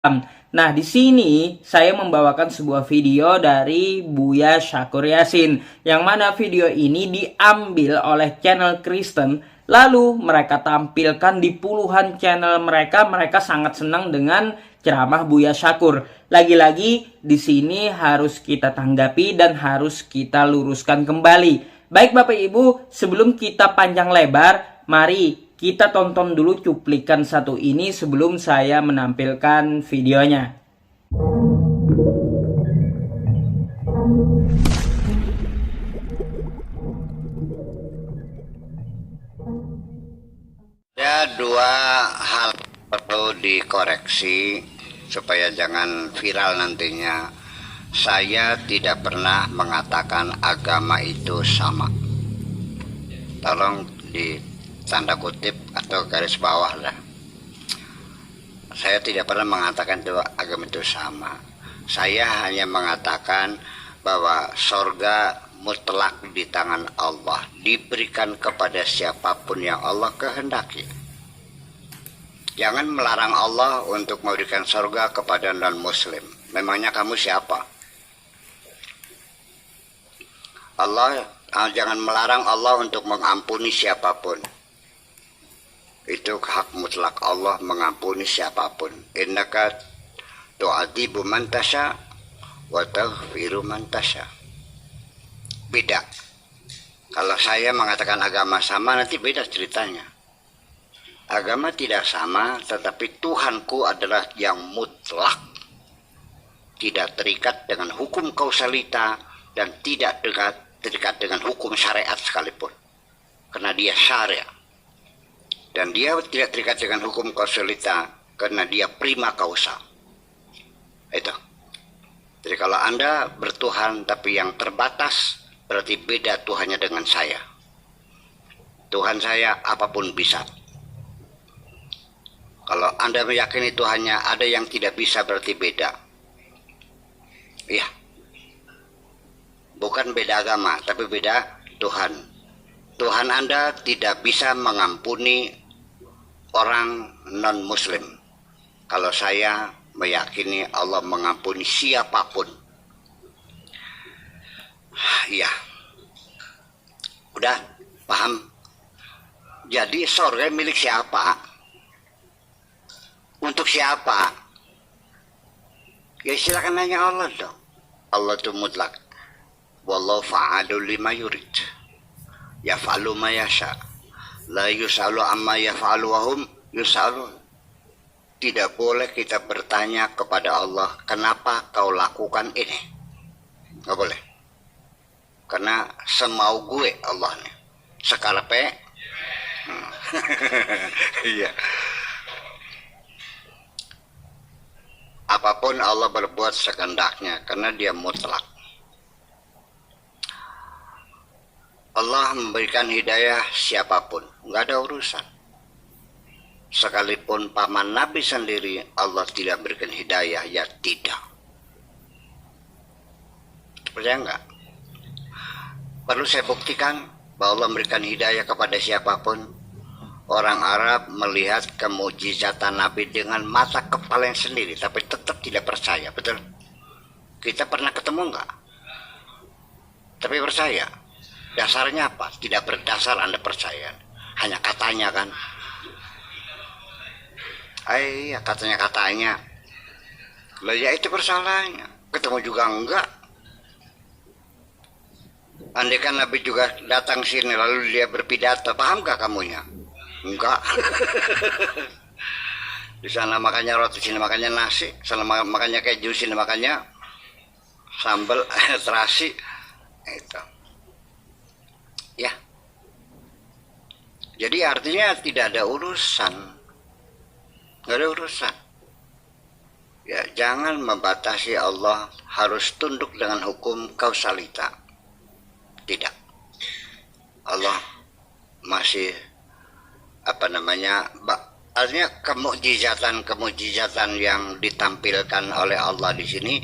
Nah, di sini saya membawakan sebuah video dari Buya Syakur Yasin, yang mana video ini diambil oleh channel Kristen, lalu mereka tampilkan di puluhan channel mereka. Mereka sangat senang dengan ceramah Buya Syakur. Lagi-lagi di sini harus kita tanggapi dan harus kita luruskan kembali. Baik Bapak Ibu, sebelum kita panjang lebar, mari kita tonton dulu cuplikan satu ini sebelum saya menampilkan videonya. Ada dua hal perlu dikoreksi supaya jangan viral nantinya. Saya tidak pernah mengatakan agama itu sama. Tolong di tanda kutip atau garis bawah lah. Saya tidak pernah mengatakan dua agama itu sama. Saya hanya mengatakan bahwa sorga mutlak di tangan Allah, diberikan kepada siapapun yang Allah kehendaki. Jangan melarang Allah untuk memberikan sorga kepada non-muslim. Memangnya kamu siapa? Jangan melarang Allah untuk mengampuni siapapun. Itu hak mutlak Allah mengampuni siapapun. Innaka tu'adzibu man tasya wa taghfiru man tasya. Beda. Kalau saya mengatakan agama sama, nanti beda ceritanya. Agama tidak sama, tetapi Tuhanku adalah yang mutlak. Tidak terikat dengan hukum kausalita dan tidak terikat dengan hukum syariat sekalipun. Karena dia syariat. Dan dia tidak terikat dengan hukum kausalita karena dia prima causa. Itu. Jadi kalau Anda bertuhan tapi yang terbatas, berarti beda Tuhannya dengan saya. Tuhan saya apapun bisa. Kalau Anda meyakini Tuhannya ada yang tidak bisa, berarti beda. Iya. Bukan beda agama, tapi beda Tuhan. Tuhan Anda tidak bisa mengampuni orang non-muslim. Kalau saya meyakini Allah mengampuni siapapun. Iya. Udah paham? Jadi sorga milik siapa? Untuk siapa? Ya silakan nanya Allah dong. Allah itu mutlak. Wallahu fa'alul lima yurid. Yaf'alu ma yasha. La yus'alu amma yaf'alu wa hum yus'alun. Tidak boleh kita bertanya kepada Allah, kenapa kau lakukan ini? Nggak boleh. Karena semau gue Allah nih. Sekarepe. Iya. Apapun Allah berbuat sekehendaknya karena dia mutlak. Allah memberikan hidayah siapapun, nggak ada urusan. Sekalipun paman Nabi sendiri Allah tidak berikan hidayah, ya tidak. Percaya nggak? Perlu saya buktikan bahwa Allah memberikan hidayah kepada siapapun. Orang Arab melihat kemujizatan Nabi dengan mata kepala yang sendiri, tapi tetap tidak percaya, betul? Kita pernah ketemu nggak? Tapi percaya. Dasarnya apa? Tidak berdasar Anda percaya. Hanya katanya kan? Iya, katanya. Lah ya itu persoalannya. Ketemu juga enggak. Andai kan Nabi juga datang sini lalu dia berpidato, paham gak kamunya? Enggak. Di sana makannya roti, sini makannya nasi, sana makannya keju, sini makannya sambal terasi. Itu. Ya. Jadi artinya tidak ada urusan. Nggak ada urusan. Ya, jangan membatasi Allah harus tunduk dengan hukum kausalita. Tidak. Allah masih artinya kemujizatan yang ditampilkan oleh Allah di sini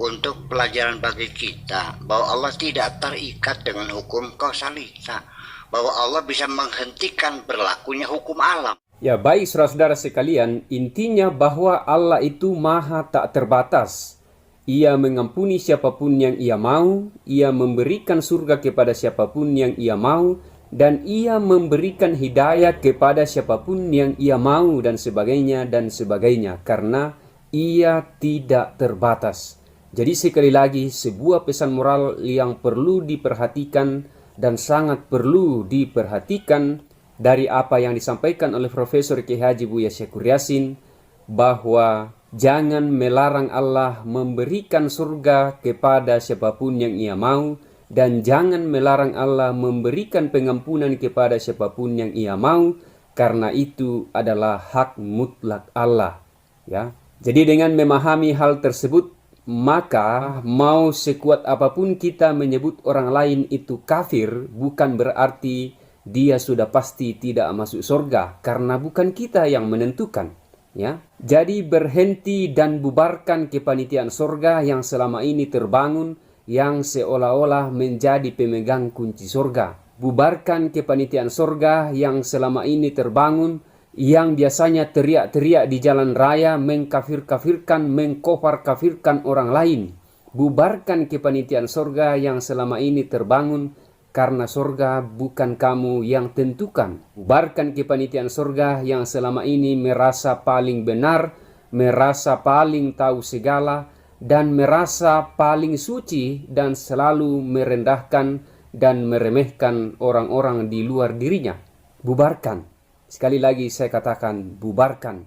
untuk pelajaran bagi kita bahwa Allah tidak terikat dengan hukum kausalita, bahwa Allah bisa menghentikan berlakunya hukum alam. Ya, baik saudara-saudara sekalian, intinya bahwa Allah itu maha tak terbatas. Ia mengampuni siapapun yang ia mau, ia memberikan surga kepada siapapun yang ia mau, dan ia memberikan hidayah kepada siapapun yang ia mau, dan sebagainya, karena ia tidak terbatas. Jadi sekali lagi, sebuah pesan moral yang perlu diperhatikan dan sangat perlu diperhatikan dari apa yang disampaikan oleh Profesor Kiai Haji Buya Syakur Yasin, bahwa jangan melarang Allah memberikan surga kepada siapapun yang ia mau, dan jangan melarang Allah memberikan pengampunan kepada siapapun yang ia mau, karena itu adalah hak mutlak Allah. Ya, jadi dengan memahami hal tersebut, maka mau sekuat apapun kita menyebut orang lain itu kafir, bukan berarti dia sudah pasti tidak masuk surga, karena bukan kita yang menentukan. Ya, jadi berhenti dan bubarkan kepanitiaan surga yang selama ini terbangun, yang seolah-olah menjadi pemegang kunci surga. Bubarkan kepanitiaan surga yang selama ini terbangun, yang biasanya teriak-teriak di jalan raya mengkafir-kafirkan, mengkofar-kafirkan orang lain. Bubarkan kepanitiaan surga yang selama ini terbangun, karena surga bukan kamu yang tentukan. Bubarkan kepanitiaan surga yang selama ini merasa paling benar, merasa paling tahu segala, dan merasa paling suci, dan selalu merendahkan dan meremehkan orang-orang di luar dirinya. Bubarkan. Sekali lagi saya katakan, bubarkan.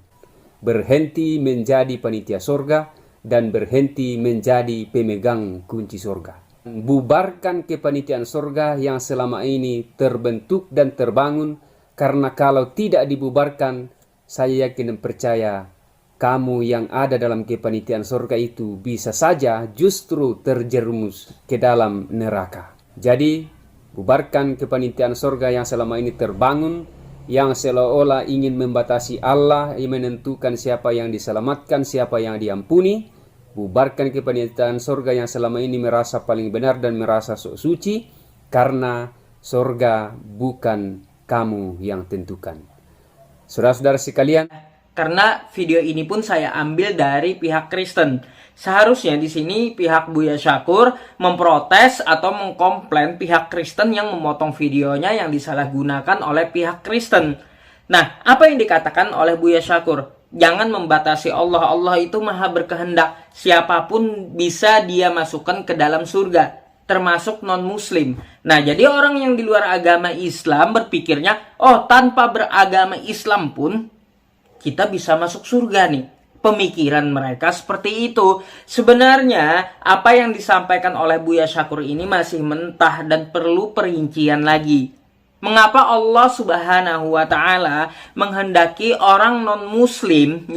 Berhenti menjadi panitia surga dan berhenti menjadi pemegang kunci surga. Bubarkan kepanitiaan surga yang selama ini terbentuk dan terbangun, karena kalau tidak dibubarkan, saya yakin dan percaya kamu yang ada dalam kepanitiaan surga itu bisa saja justru terjerumus ke dalam neraka. Jadi, bubarkan kepanitiaan surga yang selama ini terbangun, yang seolah-olah ingin membatasi Allah, yang menentukan siapa yang diselamatkan, siapa yang diampuni. Bubarkan kepanitiaan surga yang selama ini merasa paling benar dan merasa sok suci, karena surga bukan kamu yang tentukan. Saudara-saudara sekalian, karena video ini pun saya ambil dari pihak Kristen. Seharusnya di sini pihak Buya Syakur memprotes atau mengkomplain pihak Kristen yang memotong videonya yang disalahgunakan oleh pihak Kristen. Nah, apa yang dikatakan oleh Buya Syakur? Jangan membatasi Allah. Allah itu maha berkehendak. Siapapun bisa dia masukkan ke dalam surga, termasuk non-muslim. Nah, jadi orang yang di luar agama Islam berpikirnya, oh, tanpa beragama Islam pun kita bisa masuk surga nih. Pemikiran mereka seperti itu. Sebenarnya apa yang disampaikan oleh Buya Syakur ini masih mentah dan perlu perincian lagi. Mengapa Allah Subhanahu wa taala menghendaki orang non-muslim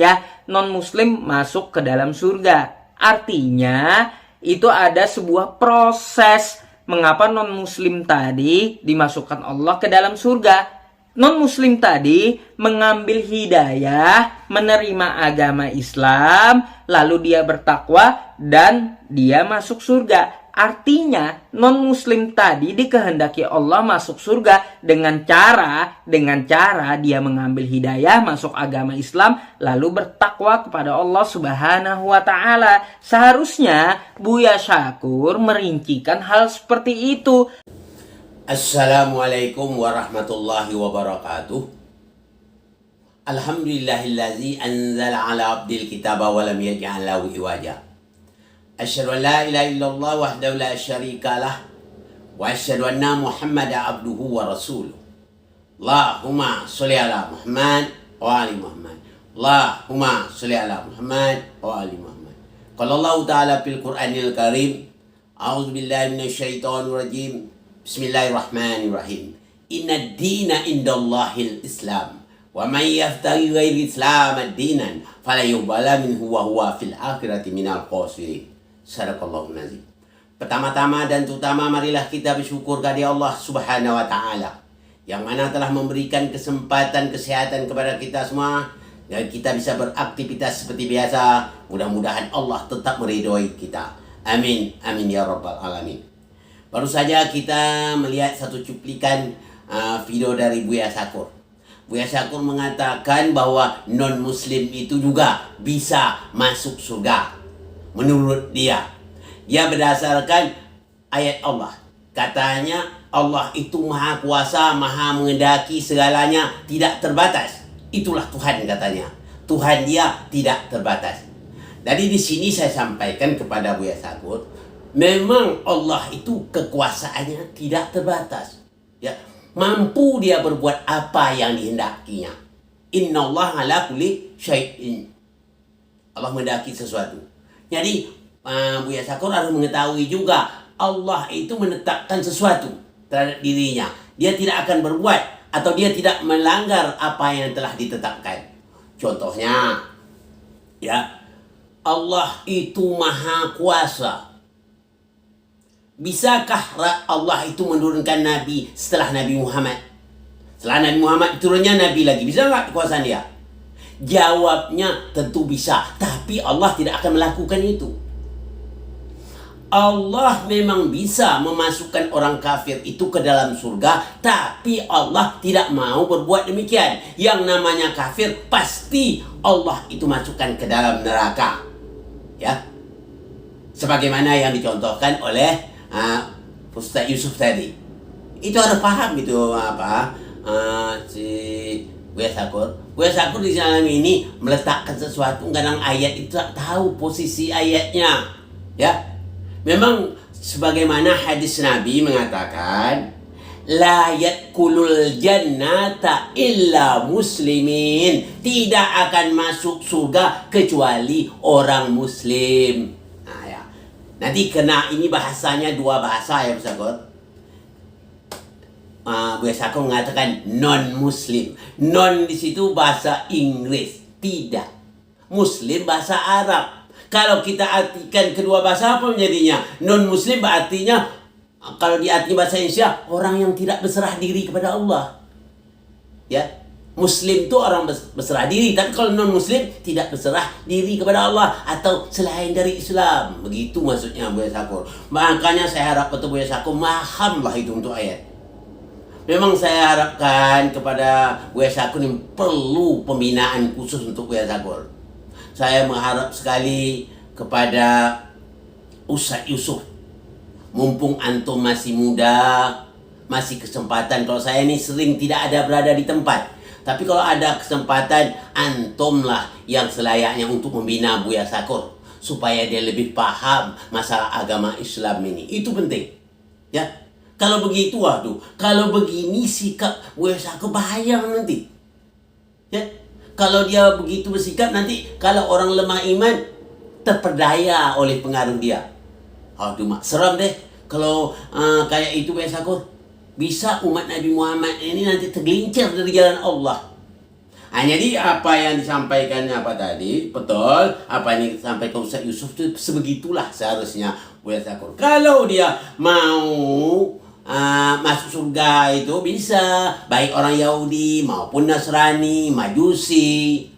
masuk ke dalam surga? Artinya itu ada sebuah proses mengapa non-muslim tadi dimasukkan Allah ke dalam surga. Non-muslim tadi mengambil hidayah, menerima agama Islam, lalu dia bertakwa dan dia masuk surga. Artinya non-muslim tadi dikehendaki Allah masuk surga dengan cara dia mengambil hidayah, masuk agama Islam, lalu bertakwa kepada Allah Subhanahu wa taala. Seharusnya Buya Syakur merincikan hal seperti itu. Assalamualaikum warahmatullahi wabarakatuh. Alhamdulillahillazi anzala ala abdil kitaba wa lam yaj'al lahu iwaja. Asyhadu an la ilaha illallah wahdahu la syarika lah wa asyhadu anna Muhammadan abduhu wa rasuluh. Allahumma sholli ala Muhammad wa ali Muhammad. Allahumma sholli ala Muhammad wa ali Muhammad. Qala Allah ta'ala fil Qur'anil Karim, a'udzu billahi minasyaitonir rajim. Bismillahirrahmanirrahim. Inna dina indallahil Islam. Wa man yaftaghi ghairi Islam ad-dinan fala yuqbala minhu wa huwa fil akhirati minal khasirin. Sadaqallahun nazim. Pertama-tama dan terutama marilah kita bersyukur kepada Allah Subhanahu wa taala yang mana telah memberikan kesempatan kesehatan kepada kita semua dan kita bisa beraktivitas seperti biasa. Mudah-mudahan Allah tetap meridhoi kita. Amin. Amin ya rabbal alamin. Baru saja kita melihat satu cuplikan video dari Buya Syakur. Buya Syakur mengatakan bahwa non-muslim itu juga bisa masuk surga. Menurut dia. Dia berdasarkan ayat Allah. Katanya Allah itu maha kuasa, maha mengendaki segalanya, tidak terbatas. Itulah Tuhan katanya. Tuhan dia tidak terbatas. Jadi di sini saya sampaikan kepada Buya Syakur, memang Allah itu kekuasaannya tidak terbatas. Ya, mampu dia berbuat apa yang dihendakinya. Innallaha ala kulli syai'in. Allah menghendaki sesuatu. Jadi Buya Syakur harus mengetahui juga Allah itu menetapkan sesuatu terhadap dirinya. Dia tidak akan berbuat atau dia tidak melanggar apa yang telah ditetapkan. Contohnya, ya, Allah itu maha kuasa. Bisakah Allah itu menurunkan Nabi setelah Nabi Muhammad? Setelah Nabi Muhammad turunnya Nabi lagi. Bisa nggak kekuasaan dia? Jawabnya tentu bisa. Tapi Allah tidak akan melakukan itu. Allah memang bisa memasukkan orang kafir itu ke dalam surga, tapi Allah tidak mau berbuat demikian. Yang namanya kafir pasti Allah itu masukkan ke dalam neraka. Ya, sebagaimana yang dicontohkan oleh Ustaz Yusuf tadi. Itu harus paham itu si Buya Syakur. Buya Syakur di dalam ini meletakkan sesuatu, kadang ayat itu tak tahu posisi ayatnya. Ya, memang sebagaimana hadis Nabi mengatakan, la yadkhulul jannata illa muslimin. Tidak akan masuk surga kecuali orang muslim. Nah, ya. Nanti kena ini bahasanya dua bahasa ya Buya Syakur. Buya Syakur mengatakan non-muslim. Non di situ bahasa Inggris. Tidak. Muslim bahasa Arab. Kalau kita artikan kedua bahasa apa menjadinya? Non-muslim artinya, kalau diarti bahasa Indonesia, orang yang tidak berserah diri kepada Allah. Ya, Muslim itu orang berserah diri, tapi kalau non-Muslim tidak berserah diri kepada Allah atau selain dari Islam. Begitu maksudnya Buya Syakur. Makanya saya harap betul Buya Syakur pahamlah itu untuk ayat. Memang saya harapkan kepada Buya Syakur ini perlu pembinaan khusus untuk Buya Syakur. Saya mengharap sekali kepada Ustaz Yusuf. Mumpung antum masih muda, masih kesempatan. Kalau saya ini sering tidak ada berada di tempat. Tapi kalau ada kesempatan, antumlah yang selayaknya untuk membina Buya Syakur. Supaya dia lebih paham masalah agama Islam ini. Itu penting. Ya. Kalau begitu, waduh. Kalau begini sikap Buya Syakur bahaya nanti. Ya. Kalau dia begitu bersikap, nanti kalau orang lemah iman terperdaya oleh pengaruh dia. Aduh mak, seram deh. Kalau kayak itu Buya Syakur, bisa umat Nabi Muhammad ini nanti tergelincir dari jalan Allah. Jadi apa yang disampaikan tadi, betul. Apa yang disampaikan Ustaz Yusuf itu sebegitulah seharusnya Buya Syakur. Kalau dia mau masuk surga itu bisa, baik orang Yahudi maupun Nasrani, Majusi,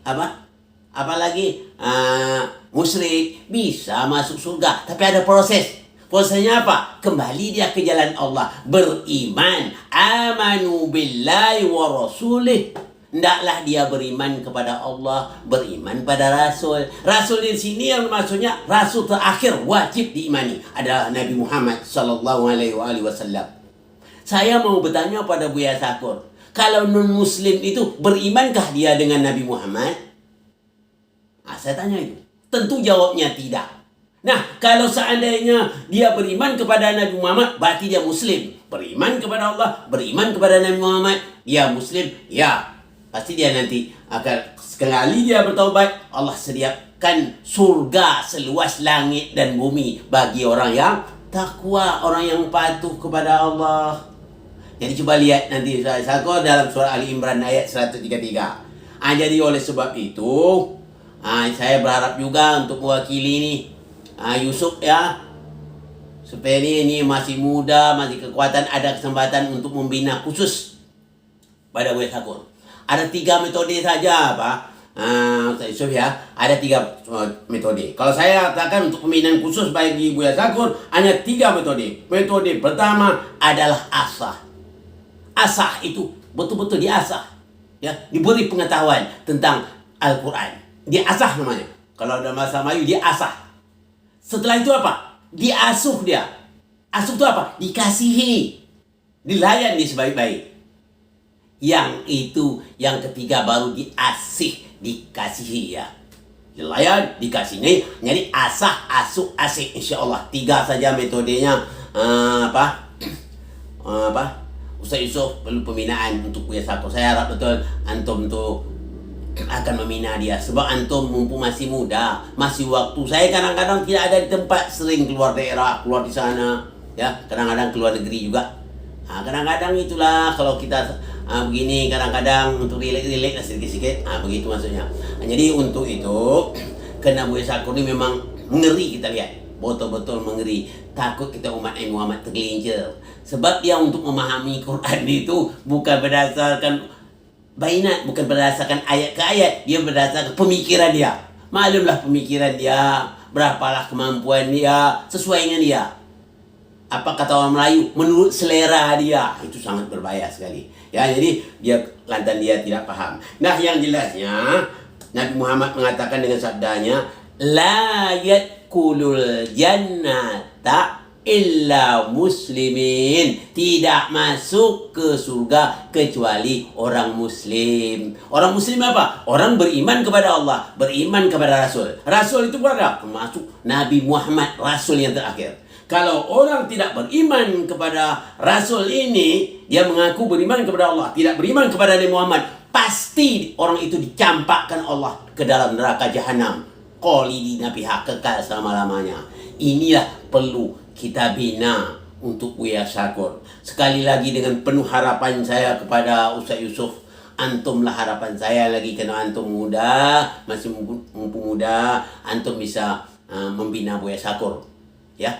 apalagi musyrik bisa masuk surga. Tapi ada proses. Prosesnya apa? Kembali dia ke jalan Allah, beriman, amanu billahi wa rasulih. Hendaklah dia beriman kepada Allah, beriman pada Rasul. Rasul di sini yang maksudnya Rasul terakhir wajib diimani adalah Nabi Muhammad sallallahu alaihi wasallam. Saya mau bertanya pada Buya Syakur, kalau non-muslim itu berimankah dia dengan Nabi Muhammad? Saya tanya itu. Tentu jawabnya tidak. Nah, kalau seandainya dia beriman kepada Nabi Muhammad, berarti dia muslim. Beriman kepada Allah, beriman kepada Nabi Muhammad, dia muslim, ya. Pasti dia nanti akan sekali dia bertaubat, Allah sediakan surga seluas langit dan bumi bagi orang yang takwa, orang yang patuh kepada Allah. Jadi coba lihat nanti Buya Syakur dalam surah Ali Imran ayat 133. Jadi oleh sebab itu, saya berharap juga untuk mewakili ini Yusuf ya, supaya ini masih muda, masih kekuatan, ada kesempatan untuk membina khusus pada Buya Syakur. Ada 3 metode saja Ustaz Yusuf ya, ada 3 metode. Kalau saya katakan untuk pembinaan khusus bagi Buya Syakur hanya 3 metode. Metode pertama adalah asah. Asah itu betul-betul diasah. Ya, diberi pengetahuan tentang Al-Quran. Dia asah namanya. Kalau dalam bahasa Melayu, dia asah. Setelah itu apa? Diasuh dia. Asuh itu apa? Dikasihi. Dilayan dia sebaik-baik. Yang itu, yang ketiga baru diasih, dikasihi ya. Dilayan, dikasihi. Jadi asah, asuh, asih. InsyaAllah. 3 saja metodenya. Ustaz Yusof perlu pembinaan untuk Buya Syakor. Saya harap betul antum tu akan membina dia. Sebab antum mumpung masih muda, masih waktu. Saya kadang-kadang tidak ada di tempat, sering keluar daerah, keluar di sana. Ya, kadang-kadang keluar negeri juga. Kadang-kadang itulah kalau kita begini, kadang-kadang untuk relax sedikit-sedikit. Begitu maksudnya. Jadi untuk itu, kena Buya Syakor ni memang mengeri kita lihat. Betul-betul mengeri. Takut kita umat Nabi Muhammad tergelincir. Sebab dia untuk memahami Quran itu bukan berdasarkan bainat, bukan berdasarkan ayat ke ayat. Dia berdasarkan pemikiran dia. Maklumlah pemikiran dia, berapalah kemampuan dia, sesuai dengan dia. Apa kata orang Melayu? Menurut selera dia. Itu sangat berbahaya sekali. Ya, jadi lantaran dia tidak faham. Nah, yang jelasnya Nabi Muhammad mengatakan dengan sabdanya, la yadkulul jannata illa muslimin. Tidak masuk ke surga kecuali orang muslim. Orang muslim apa? Orang beriman kepada Allah, beriman kepada Rasul. Rasul itu berada termasuk Nabi Muhammad, Rasul yang terakhir. Kalau orang tidak beriman kepada Rasul ini, dia mengaku beriman kepada Allah, tidak beriman kepada Nabi Muhammad, pasti orang itu dicampakkan Allah ke dalam neraka jahanam. Khalidina fiha, kekal selama-lamanya. Inilah perlu kita bina untuk Buya Syakor. Sekali lagi dengan penuh harapan saya kepada Ustaz Yusof, antumlah harapan saya lagi, kerana antum muda, masih mumpung muda, antum bisa membina Buya Syakor. Ya,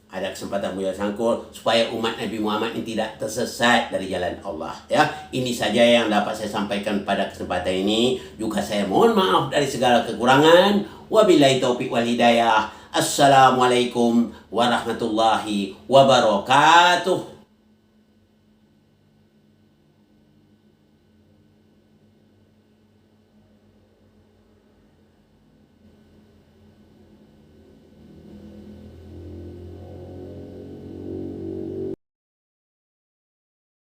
ada kesempatan Buya Syakor supaya umat Nabi Muhammad ini tidak tersesat dari jalan Allah. Ya, ini saja yang dapat saya sampaikan pada kesempatan ini. Juga saya mohon maaf dari segala kekurangan. Wabillahi taufiq wal hidayah. Assalamualaikum warahmatullahi wabarakatuh.